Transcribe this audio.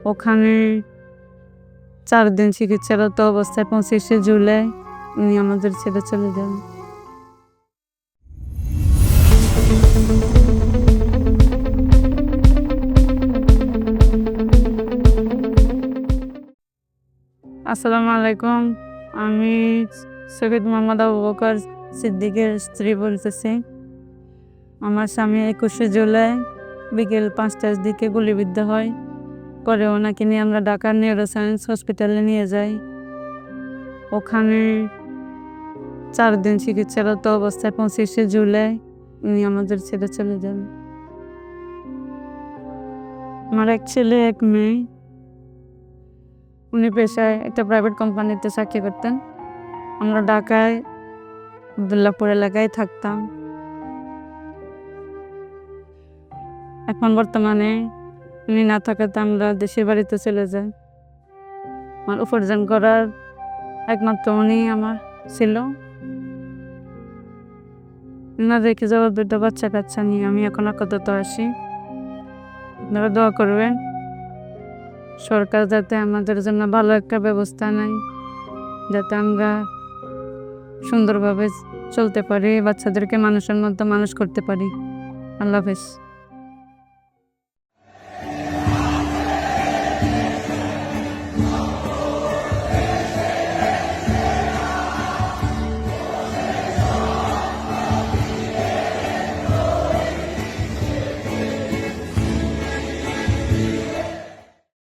ওখানে 4 দিন চিকিৎসারত অবস্থায় 25শে জুলাই উনি আমাদের ছেড়ে চলে যান। আসসালামু আলাইকুম। আমি সৈয়দ মোহাম্মদ আবু বকর সিদ্দিকের স্ত্রী বলতেছি। আমার স্বামী 21শে জুলাই বিকেল 5টার দিকে গুলিবিদ্ধ হয়। পরে ওনাকে নিয়ে আমরা ঢাকার নিউরোসায়েন্স হসপিটালে নিয়ে যাই। ওখানে 4 দিন চিকিৎসারত অবস্থায় 25শে জুলাই উনি আমাদের ছেড়ে চলে যান। আমার এক ছেলে এক মেয়ে। উনি পেশায় একটা প্রাইভেট কোম্পানিতে চাকরি করতেন। আমরা ঢাকায় আবদুল্লাহপুর এলাকায় থাকতাম। এখন বর্তমানে উনি না থাকাতে আমরা দেশের বাড়িতে চলে যাই। আমার উপার্জন করার একমাত্র উনি আমার ছিল। না রেখে যাওয়া 2টা বাচ্চা কাচ্চা নিয়ে আমি এখন আপাতত আসি। আপনারা দোয়া করবেন সরকার যাতে আমাদের জন্য ভালো একটা ব্যবস্থা নেয়, যাতে আমরা সুন্দরভাবে চলতে পারি, বাচ্চাদেরকে মানুষের মতো মানুষ করতে পারি। আল্লাহ হাফেজ।